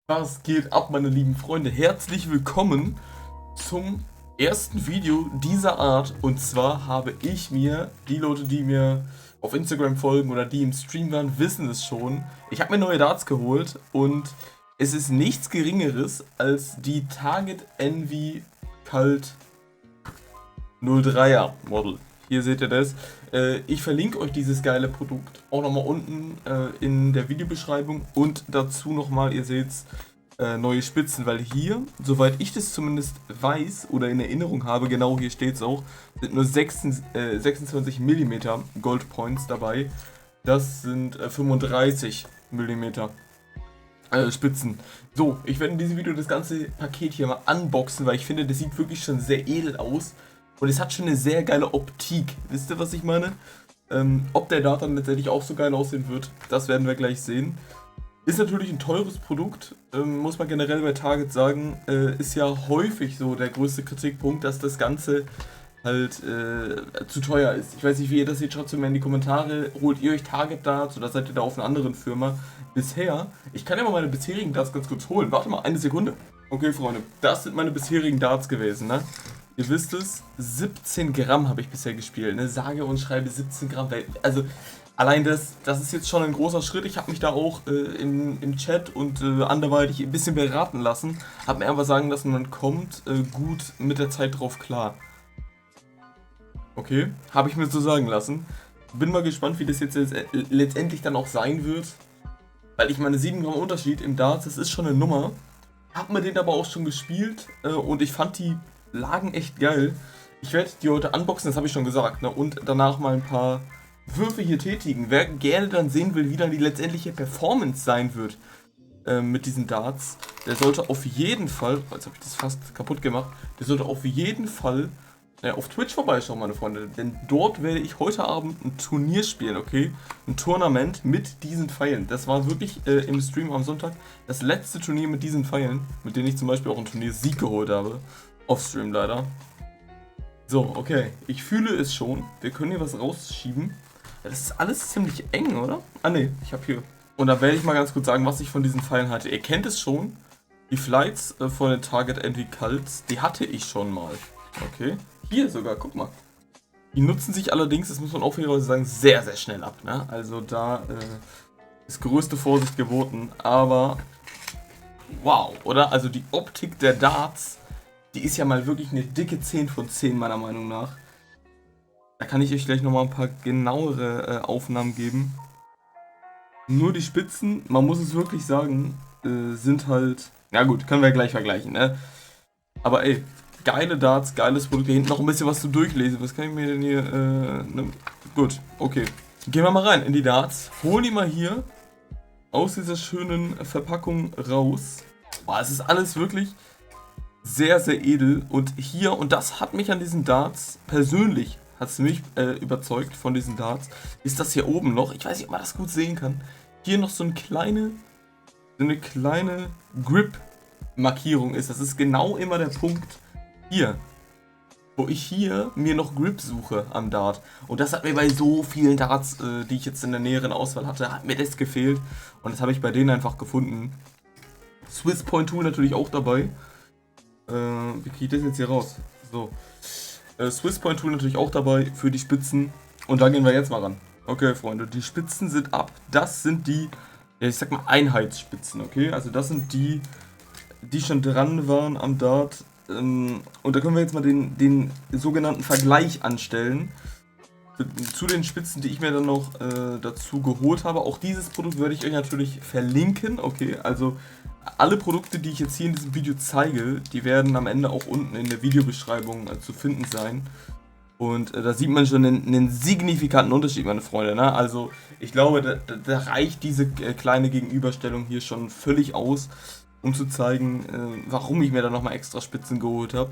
Was geht ab, meine lieben Freunde? Herzlich willkommen zum ersten Video dieser Art. Und zwar habe ich mir, die Leute, die mir auf Instagram folgen oder die im Stream waren, wissen es schon. Ich habe mir neue Darts geholt und es ist nichts Geringeres als die Target Envy Cult 03er Model. Hier seht ihr das. Ich verlinke euch dieses geile Produkt auch nochmal unten in der Videobeschreibung und dazu nochmal, ihr seht neue Spitzen, weil hier, soweit ich das zumindest weiß oder in Erinnerung habe, genau hier steht es auch, sind nur 26 mm Gold Points dabei. Das sind 35 mm Spitzen. So, ich werde in diesem Video das ganze Paket hier mal unboxen, weil ich finde, das sieht wirklich schon sehr edel aus. Und es hat schon eine sehr geile Optik. Wisst ihr, was ich meine? Ob der Dart dann letztendlich auch so geil aussehen wird, das werden wir gleich sehen. Ist natürlich ein teures Produkt, muss man generell bei Target sagen. Ist ja häufig so der größte Kritikpunkt, dass das Ganze halt zu teuer ist. Ich weiß nicht, wie ihr das seht, schreibt es mir in die Kommentare. Holt ihr euch Target Darts oder seid ihr da auf einer anderen Firma? Bisher, ich kann ja mal meine bisherigen Darts ganz kurz holen. Warte mal, eine Sekunde. Okay, Freunde, das sind meine bisherigen Darts gewesen, ne? Ihr wisst es, 17 Gramm habe ich bisher gespielt, ne? Sage und schreibe 17 Gramm. Also, allein das ist jetzt schon ein großer Schritt. Ich habe mich da auch im Chat und anderweitig ein bisschen beraten lassen. Habe mir einfach sagen lassen, man kommt gut mit der Zeit drauf klar. Okay, habe ich mir so sagen lassen. Bin mal gespannt, wie das jetzt letztendlich dann auch sein wird. Weil ich meine, 7 Gramm Unterschied im Darts, das ist schon eine Nummer. Hab mir den aber auch schon gespielt und ich fand die lagen echt geil. Ich werde die heute unboxen, das habe ich schon gesagt, ne? Und danach mal ein paar Würfe hier tätigen. Wer gerne dann sehen will, wie dann die letztendliche Performance sein wird mit diesen Darts, der sollte auf jeden Fall, jetzt habe ich das fast kaputt gemacht, der sollte auf jeden Fall auf Twitch vorbeischauen, meine Freunde. Denn dort werde ich heute Abend ein Turnier spielen, okay? Ein Tournament mit diesen Pfeilen. Das war wirklich im Stream am Sonntag das letzte Turnier mit diesen Pfeilen, mit denen ich zum Beispiel auch ein Turnier-Sieg geholt habe. Offstream leider. So, okay. Ich fühle es schon. Wir können hier was rausschieben. Ja, das ist alles ziemlich eng, oder? Ah, ne. Ich habe hier. Und da werde ich mal ganz kurz sagen, was ich von diesen Pfeilen hatte. Ihr kennt es schon. Die Flights von den Target Envy Cults, die hatte ich schon mal. Okay. Hier sogar, guck mal. Die nutzen sich allerdings, das muss man auch wieder sagen, sehr, sehr schnell ab. Ne? Also da ist größte Vorsicht geboten. Aber wow, oder? Also die Optik der Darts, die ist ja mal wirklich eine dicke 10 von 10 meiner Meinung nach. Da kann ich euch gleich nochmal ein paar genauere Aufnahmen geben. Nur die Spitzen, man muss es wirklich sagen, sind halt... Ja gut, können wir gleich vergleichen, ne? Aber ey, geile Darts, geiles Produkt. Hier hinten noch ein bisschen was zu durchlesen. Was kann ich mir denn hier... Ne? Gut, okay. Gehen wir mal rein in die Darts. Holen die mal hier aus dieser schönen Verpackung raus. Boah, es ist alles wirklich... sehr, sehr edel. Und hier, und das hat mich an diesen Darts persönlich, hat es mich überzeugt von diesen Darts, ist das hier oben noch, ich weiß nicht, ob man das gut sehen kann, hier noch so eine kleine Grip-Markierung ist. Das ist genau immer der Punkt hier, wo ich hier mir noch Grip suche am Dart. Und das hat mir bei so vielen Darts, die ich jetzt in der näheren Auswahl hatte, hat mir das gefehlt. Und das habe ich bei denen einfach gefunden. Swiss Point Tool natürlich auch dabei. Wie kriege ich das jetzt hier raus? So. Swiss Point Tool natürlich auch dabei für die Spitzen. Und da gehen wir jetzt mal ran. Okay, Freunde, die Spitzen sind ab. Das sind die, ja, ich sag mal Einheitsspitzen, okay? Also das sind die, die schon dran waren am Dart. Und da können wir jetzt mal den sogenannten Vergleich anstellen. Zu den Spitzen, die ich mir dann noch dazu geholt habe. Auch dieses Produkt werde ich euch natürlich verlinken, okay? Also alle Produkte, die ich jetzt hier in diesem Video zeige, die werden am Ende auch unten in der Videobeschreibung zu finden sein. Und da sieht man schon einen signifikanten Unterschied, meine Freunde. Ne? Also ich glaube, da reicht diese kleine Gegenüberstellung hier schon völlig aus, um zu zeigen, warum ich mir da nochmal extra Spitzen geholt habe.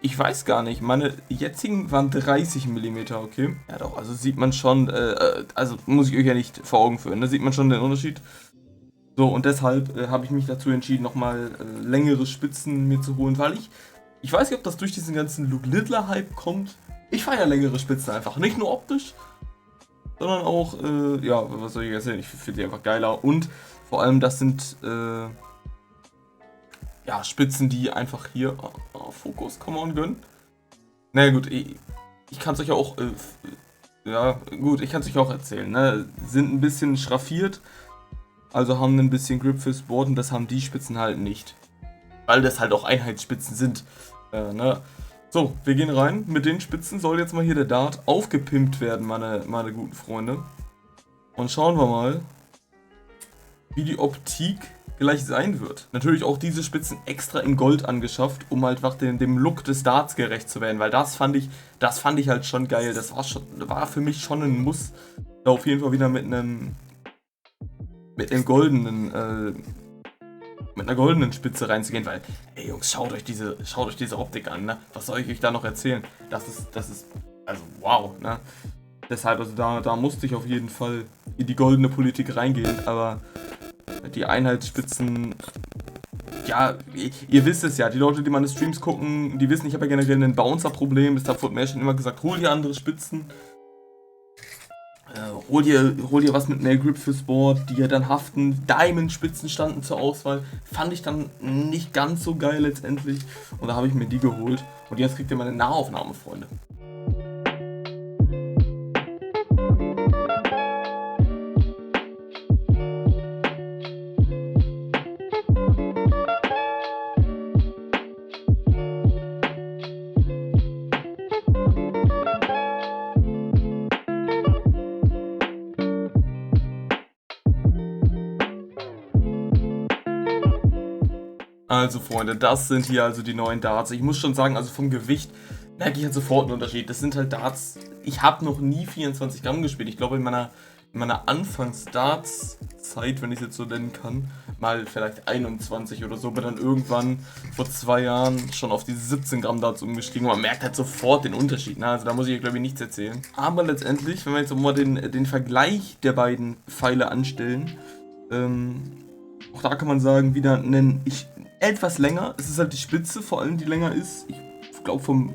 Ich weiß gar nicht, meine jetzigen waren 30 mm, okay? Ja doch, also sieht man schon, also muss ich euch ja nicht vor Augen führen, da sieht man schon den Unterschied. So, und deshalb habe ich mich dazu entschieden, nochmal längere Spitzen mir zu holen, weil ich weiß nicht, ob das durch diesen ganzen Luke Littler-Hype kommt. Ich feiere längere Spitzen einfach, nicht nur optisch, sondern auch, ja, was soll ich erzählen, ich finde die einfach geiler. Und vor allem, das sind ja, Spitzen, die einfach hier, Fokus, come on, gönnen. Naja gut, ich kann es euch ja auch, ja gut, ich kann es euch auch erzählen, ne? Sind ein bisschen schraffiert, also haben ein bisschen Grip fürs Board und das haben die Spitzen halt nicht. Weil das halt auch Einheitsspitzen sind, ne? So, wir gehen rein. Mit den Spitzen soll jetzt mal hier der Dart aufgepimpt werden, meine guten Freunde. Und schauen wir mal, wie die Optik gleich sein wird. Natürlich auch diese Spitzen extra in Gold angeschafft, um halt einfach dem Look des Darts gerecht zu werden, weil das fand ich halt schon geil. Das war für mich schon ein Muss, da auf jeden Fall wieder mit einer goldenen Spitze reinzugehen, weil, ey Jungs, schaut euch diese Optik an, ne? Was soll ich euch da noch erzählen? Das ist, also wow, ne? Deshalb, also da musste ich auf jeden Fall in die goldene Politik reingehen, aber die Einheitsspitzen, ja, ihr wisst es ja, die Leute, die meine Streams gucken, die wissen, ich habe ja generell ein Bouncer-Problem, deshalb wurde mir schon immer gesagt, hol dir andere Spitzen. Hol dir was mit Nail Grip fürs Board, die ja dann haften. Diamond-Spitzen standen zur Auswahl. Fand ich dann nicht ganz so geil letztendlich. Und da habe ich mir die geholt. Und jetzt kriegt ihr meine Nahaufnahme, Freunde. Also Freunde, das sind hier also die neuen Darts. Ich muss schon sagen, also vom Gewicht merke ich halt sofort einen Unterschied. Das sind halt Darts, ich habe noch nie 24 Gramm gespielt. Ich glaube in meiner Anfangs-Darts-Zeit, wenn ich es jetzt so nennen kann, mal vielleicht 21 oder so, bin dann irgendwann vor 2 Jahren schon auf diese 17 Gramm Darts umgestiegen und man merkt halt sofort den Unterschied. Ne? Also da muss ich glaube ich nichts erzählen. Aber letztendlich, wenn wir jetzt mal den Vergleich der beiden Pfeile anstellen, auch da kann man sagen, wieder etwas länger. Es ist halt die Spitze, vor allem die länger ist. Ich glaube vom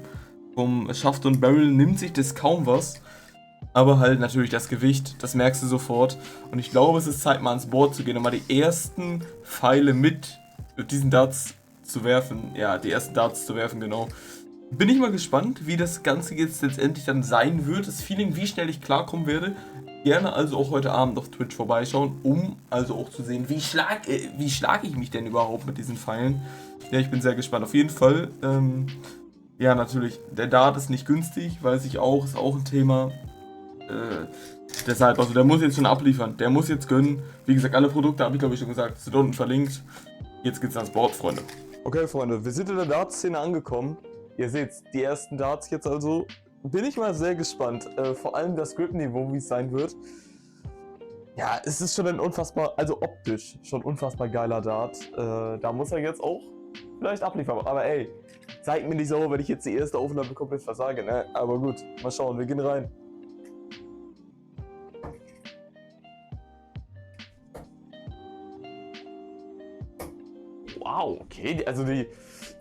Schaft und Barrel nimmt sich das kaum was. Aber halt natürlich das Gewicht, das merkst du sofort. Und ich glaube, es ist Zeit mal ans Board zu gehen und mal die ersten Pfeile mit diesen Darts zu werfen. Ja, die ersten Darts zu werfen, genau. Bin ich mal gespannt, wie das Ganze jetzt letztendlich dann sein wird. Das Feeling, wie schnell ich klarkommen werde. Gerne also auch heute Abend auf Twitch vorbeischauen, um also auch zu sehen, wie schlag ich mich denn überhaupt mit diesen Pfeilen. Ja, ich bin sehr gespannt. Auf jeden Fall, ja natürlich, der Dart ist nicht günstig, weiß ich auch, ist auch ein Thema. Deshalb, also der muss jetzt schon abliefern, der muss jetzt gönnen. Wie gesagt, alle Produkte habe ich glaube ich schon gesagt, sind unten verlinkt. Jetzt geht's ans Board, Freunde. Okay, Freunde, wir sind in der Dart-Szene angekommen. Ihr seht die ersten Darts jetzt also. Bin ich mal sehr gespannt. Vor allem das Grip-Niveau, wie es sein wird. Ja, es ist schon ein unfassbar, also optisch schon unfassbar geiler Dart. Da muss er jetzt auch vielleicht abliefern. Aber ey, seid mir nicht sauer, wenn ich jetzt die erste Aufnahme komplett versage, ne? Aber gut, mal schauen, wir gehen rein. Wow, okay, also die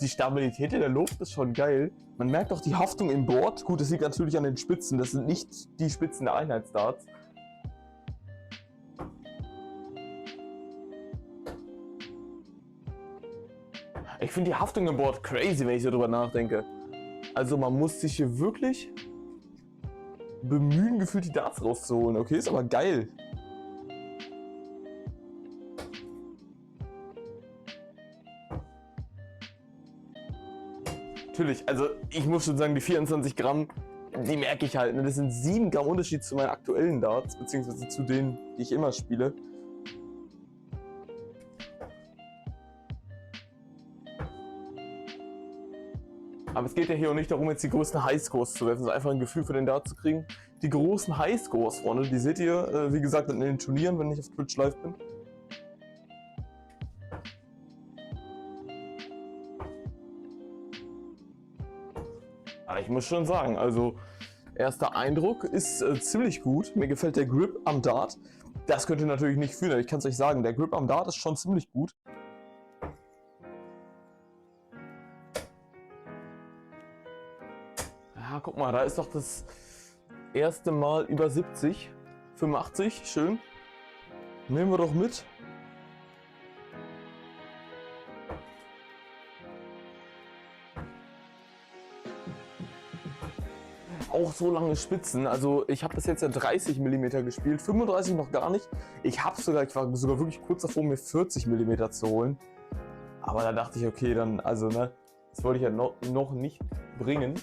Stabilität in der Luft ist schon geil. Man merkt auch die Haftung im Board. Gut, das liegt natürlich an den Spitzen. Das sind nicht die Spitzen der Einheitsdarts. Ich finde die Haftung im Board crazy, wenn ich darüber nachdenke. Also man muss sich hier wirklich bemühen, gefühlt die Darts rauszuholen. Okay, ist aber geil. Natürlich, also ich muss schon sagen, die 24 Gramm, die merke ich halt. Ne? Das sind 7 Gramm Unterschied zu meinen aktuellen Darts, beziehungsweise zu denen, die ich immer spiele. Aber es geht ja hier auch nicht darum, jetzt die größten Highscores zu werfen, sondern einfach ein Gefühl für den Dart zu kriegen. Die großen Highscores, Freunde, die seht ihr, wie gesagt, in den Turnieren, wenn ich auf Twitch live bin. Aber ich muss schon sagen, also erster Eindruck ist ziemlich gut. Mir gefällt der Grip am Dart. Das könnt ihr natürlich nicht fühlen, aber ich kann es euch sagen, der Grip am Dart ist schon ziemlich gut. Ja, guck mal, da ist doch das erste Mal über 70, 85, schön. Nehmen wir doch mit. auch so lange Spitzen. Also ich habe das jetzt ja 30 mm gespielt, 35 noch gar nicht. Ich war sogar wirklich kurz davor, mir 40 mm zu holen. Aber da dachte ich, okay, dann, also ne, das wollte ich ja noch nicht bringen.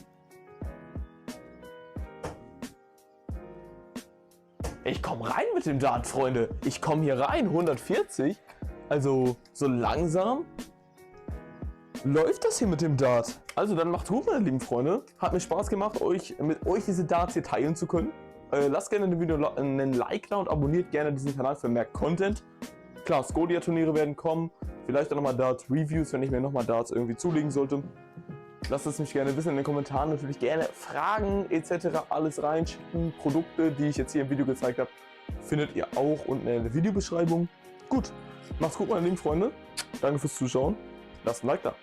Ich komme rein mit dem Dart, Freunde. Ich komme hier rein, 140. Also so langsam läuft das hier mit dem Dart. Also dann macht's gut, meine lieben Freunde. Hat mir Spaß gemacht, mit euch diese Darts hier teilen zu können. Lasst gerne dem Video einen Like da und abonniert gerne diesen Kanal für mehr Content. Klar, Scodia-Turniere werden kommen. Vielleicht auch nochmal Dart-Reviews, wenn ich mir nochmal Darts irgendwie zulegen sollte. Lasst es mich gerne wissen in den Kommentaren. Natürlich gerne Fragen etc. alles reinschicken. Produkte, die ich jetzt hier im Video gezeigt habe, findet ihr auch unten in der Videobeschreibung. Gut, macht's gut, meine lieben Freunde. Danke fürs Zuschauen. Lasst ein Like da.